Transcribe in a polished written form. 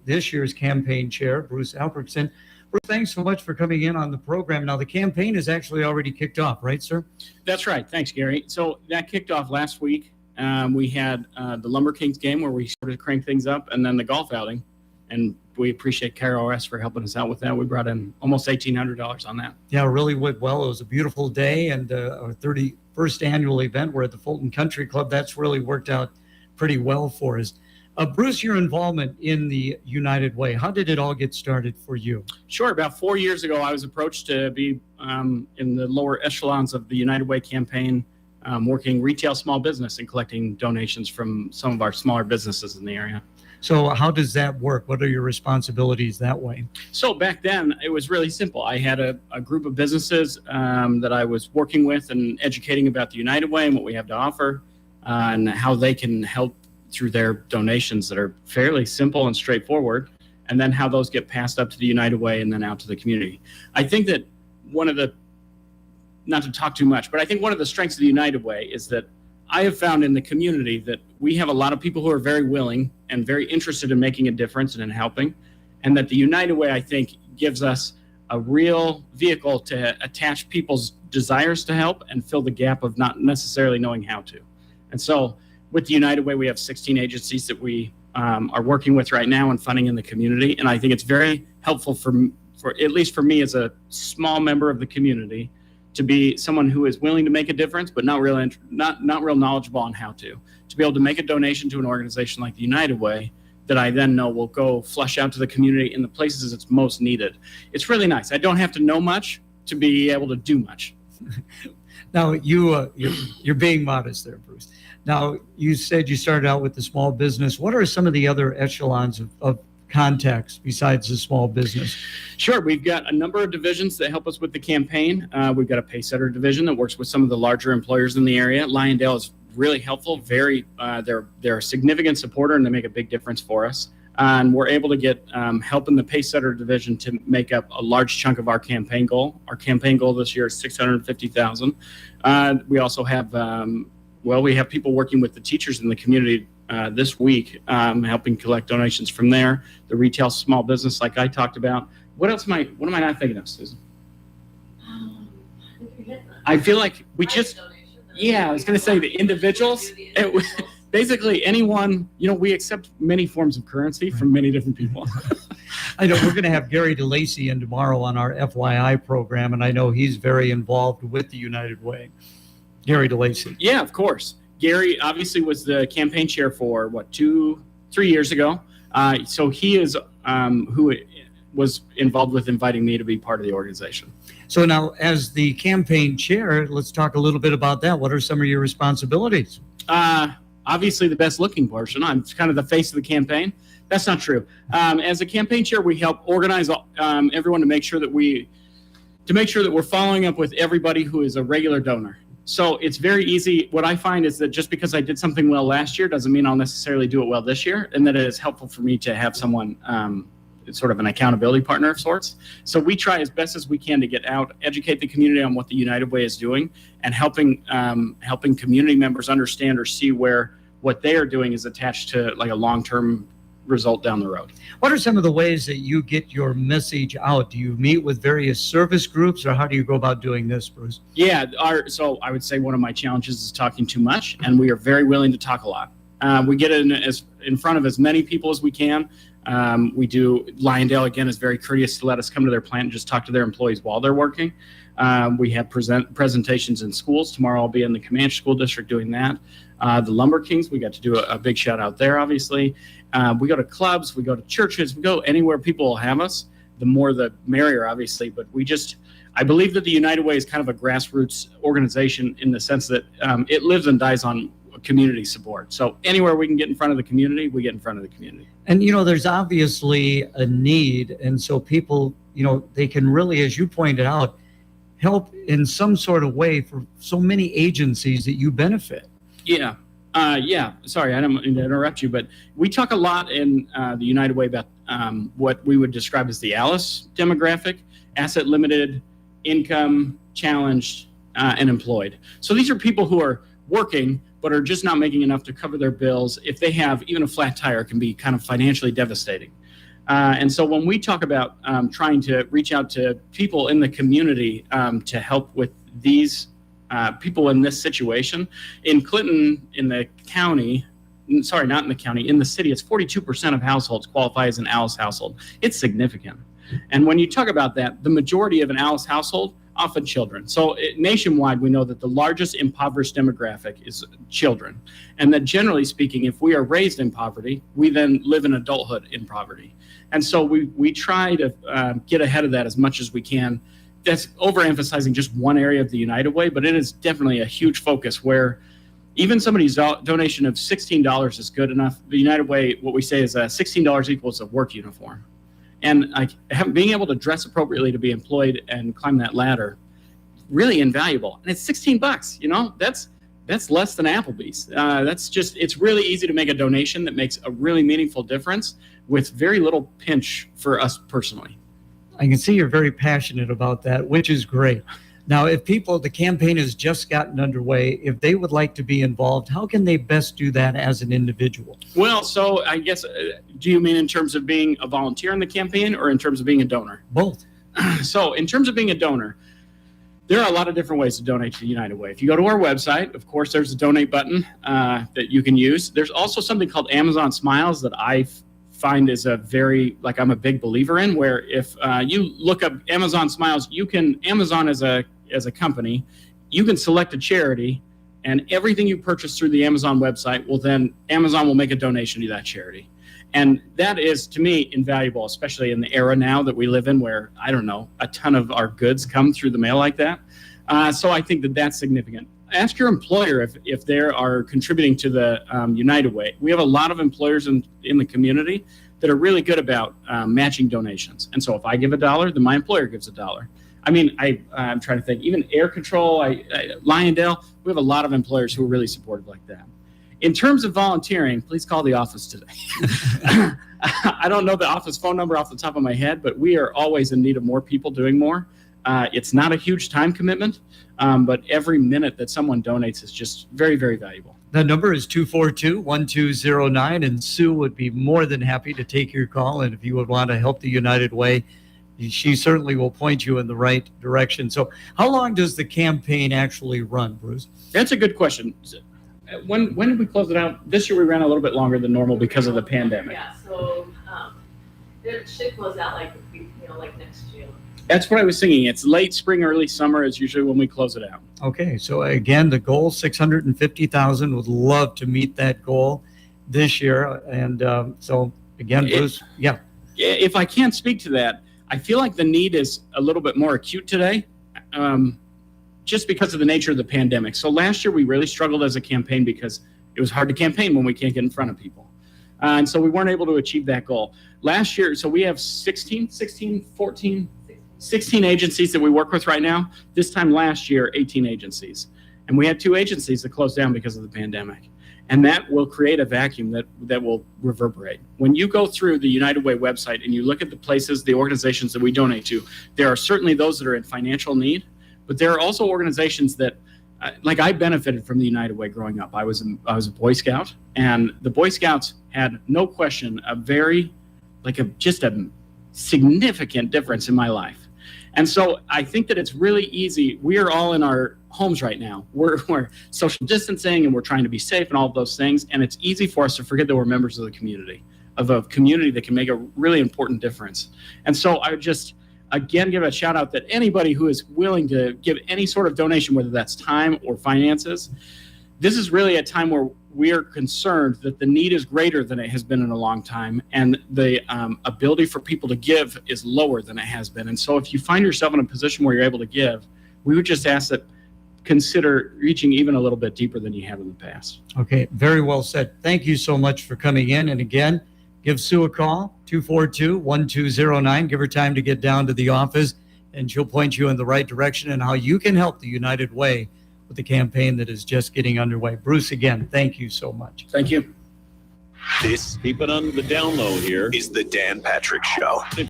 this year's campaign chair, Bruce Albrechtsen. Bruce, thanks so much for coming in on the program. Now, the campaign is actually already kicked off, right, sir? That's right. Thanks, Gary. So that kicked off last week. We had the Lumber Kings game where we sort of cranked things up, and then the golf outing. And we appreciate KROS for helping us out with that. We brought in almost $1,800 on that. Yeah, it really went well. It was a beautiful day, and our 31st annual event. We're at the Fulton Country Club. That's really worked out pretty well for us. Bruce, your involvement in the United Way, how did it all get started for you? Sure. About 4 years ago, I was approached to be in the lower echelons of the United Way campaign, working retail small business and collecting donations from some of our smaller businesses in the area. So how does that work? What are your responsibilities that way? So back then, it was really simple. I had a group of businesses that I was working with and educating about the United Way and what we have to offer and how they can help through their donations that are fairly simple and straightforward, and then how those get passed up to the United Way and then out to the community. I think that one of the, not to talk too much, but I think one of the strengths of the United Way is that I have found in the community that we have a lot of people who are very willing and very interested in making a difference and in helping, and that the United Way, I think, gives us a real vehicle to attach people's desires to help and fill the gap of not necessarily knowing how to. And so with the United Way, we have 16 agencies that we are working with right now and funding in the community. And I think it's very helpful for at least for me as a small member of the community to be someone who is willing to make a difference, but not real knowledgeable on how to be able to make a donation to an organization like the United Way that I then know will go flush out to the community in the places it's most needed. It's really nice. I don't have to know much to be able to do much. Now, you're being modest there, Bruce. Now, you said you started out with the small business. What are some of the other echelons of contacts besides the small business? Sure. We've got a number of divisions that help us with the campaign. We've got a Paysetter division that works with some of the larger employers in the area. Lyondale is really helpful. They're a significant supporter, and they make a big difference for us. And we're able to get help in the Paysetter division to make up a large chunk of our campaign goal. Our campaign goal this year is $650,000. We also have we have people working with the teachers in the community this week, helping collect donations from there. The retail small business, like I talked about. What am I not thinking of, Susan? I feel like we just, I was going to say the individuals. Basically, anyone, we accept many forms of currency from many different people. I know we're going to have Gary DeLacy in tomorrow on our FYI program, and I know he's very involved with the United Way. Gary DeLacy. Yeah, of course. Gary obviously was the campaign chair for 3 years ago. So he is who was involved with inviting me to be part of the organization. So now, as the campaign chair, let's talk a little bit about that. What are some of your responsibilities? Obviously, the best looking portion. I'm kind of the face of the campaign. That's not true. As a campaign chair, we help organize everyone to make sure that we're following up with everybody who is a regular donor. So it's very easy. What I find is that just because I did something well last year doesn't mean I'll necessarily do it well this year, and that it is helpful for me to have someone, sort of an accountability partner of sorts. So we try as best as we can to get out, educate the community on what the United Way is doing, and helping community members understand or see where what they are doing is attached to like a long-term result down the road. What are some of the ways that you get your message out? Do you meet with various service groups, or how do you go about doing this, Bruce? Yeah, so I would say one of my challenges is talking too much, and we are very willing to talk a lot. We get in front of as many people as we can. Lyondale, again, is very courteous to let us come to their plant and just talk to their employees while they're working. We have presentations in schools. Tomorrow I'll be in the Comanche School District doing that. The Lumber Kings, we got to do a big shout out there, obviously. We go to clubs, we go to churches, we go anywhere people will have us. The more the merrier, obviously. But I believe that the United Way is kind of a grassroots organization in the sense that it lives and dies on community support. So anywhere we can get in front of the community, we get in front of the community. And, there's obviously a need. And so people, they can really, as you pointed out, help in some sort of way for so many agencies that you benefit. Yeah. Sorry, I don't mean to interrupt you, but we talk a lot in the United Way about what we would describe as the ALICE demographic: asset limited, income challenged, and employed. So these are people who are working but are just not making enough to cover their bills. If they have even a flat tire, it can be kind of financially devastating. And so when we talk about trying to reach out to people in the community to help with these people in this situation, in Clinton, in the county, sorry, not in the county, in the city, it's 42% of households qualify as an ALICE household. It's significant. And when you talk about that, the majority of an ALICE household, often children. So nationwide, we know that the largest impoverished demographic is children. And that generally speaking, if we are raised in poverty, we then live in adulthood in poverty. And so we try to get ahead of that as much as we can. That's overemphasizing just one area of the United Way, but it is definitely a huge focus where even somebody's donation of $16 is good enough. The United Way, what we say is $16 equals a work uniform. And being able to dress appropriately to be employed and climb that ladder, really invaluable. And it's $16, you know, that's less than Applebee's. It's really easy to make a donation that makes a really meaningful difference with very little pinch for us personally. I can see you're very passionate about that, which is great. Now, if the campaign has just gotten underway, if they would like to be involved, how can they best do that as an individual? Well, so I guess, do you mean in terms of being a volunteer in the campaign or in terms of being a donor? Both. So in terms of being a donor, there are a lot of different ways to donate to the United Way. If you go to our website, of course, there's a donate button that you can use. There's also something called Amazon Smiles that I find is I'm a big believer in, where if you look up Amazon Smiles, Amazon as a company, you can select a charity, and everything you purchase through the Amazon website Amazon will make a donation to that charity. And that is, to me, invaluable, especially in the era now that we live in where, I don't know, a ton of our goods come through the mail like that. So I think that that's significant. Ask your employer if they are contributing to the United Way. We have a lot of employers in the community that are really good about matching donations. And so if I give $1, then my employer gives $1. I mean, I'm trying to think, even Air Control, Lyondale, we have a lot of employers who are really supportive like that. In terms of volunteering, please call the office today. I don't know the office phone number off the top of my head, but we are always in need of more people doing more. It's not a huge time commitment, but every minute that someone donates is just very, very valuable. The number is 242-1209, and Sue would be more than happy to take your call. And if you would want to help the United Way, she certainly will point you in the right direction. So how long does the campaign actually run, Bruce? That's a good question. When did we close it out? This year we ran a little bit longer than normal because of the pandemic. Yeah, so it should close out like next June. That's what I was thinking. It's late spring, early summer is usually when we close it out. Okay, so again, the goal, 650,000. Would love to meet that goal this year. And so again, Bruce, yeah. If I can't speak to that, I feel like the need is a little bit more acute today, just because of the nature of the pandemic. So last year we really struggled as a campaign because it was hard to campaign when we can't get in front of people. And so we weren't able to achieve that goal. Last year, so we have 16 agencies that we work with right now. This time last year, 18 agencies. And we had 2 agencies that closed down because of the pandemic. And that will create a vacuum that will reverberate. When you go through the United Way website and you look at the places, the organizations that we donate to, there are certainly those that are in financial need, but there are also organizations that, like I benefited from the United Way growing up. I was a Boy Scout, and the Boy Scouts had no question just a significant difference in my life. And so I think that it's really easy. We are all in our homes right now. We're social distancing and we're trying to be safe and all of those things. And it's easy for us to forget that we're members of the community, of a community that can make a really important difference. And so I would just, again, give a shout out that anybody who is willing to give any sort of donation, whether that's time or finances, this is really a time where we are concerned that the need is greater than it has been in a long time, and the ability for people to give is lower than it has been. And so if you find yourself in a position where you're able to give, we would just ask that consider reaching even a little bit deeper than you have in the past. Okay, very well said. Thank you so much for coming in. And again, give Sue a call, 242-1209. Give her time to get down to the office, and she'll point you in the right direction and how you can help the United Way with the campaign that is just getting underway. Bruce, again, thank you so much. Thank you. Keep it on the down low here, is the Dan Patrick Show.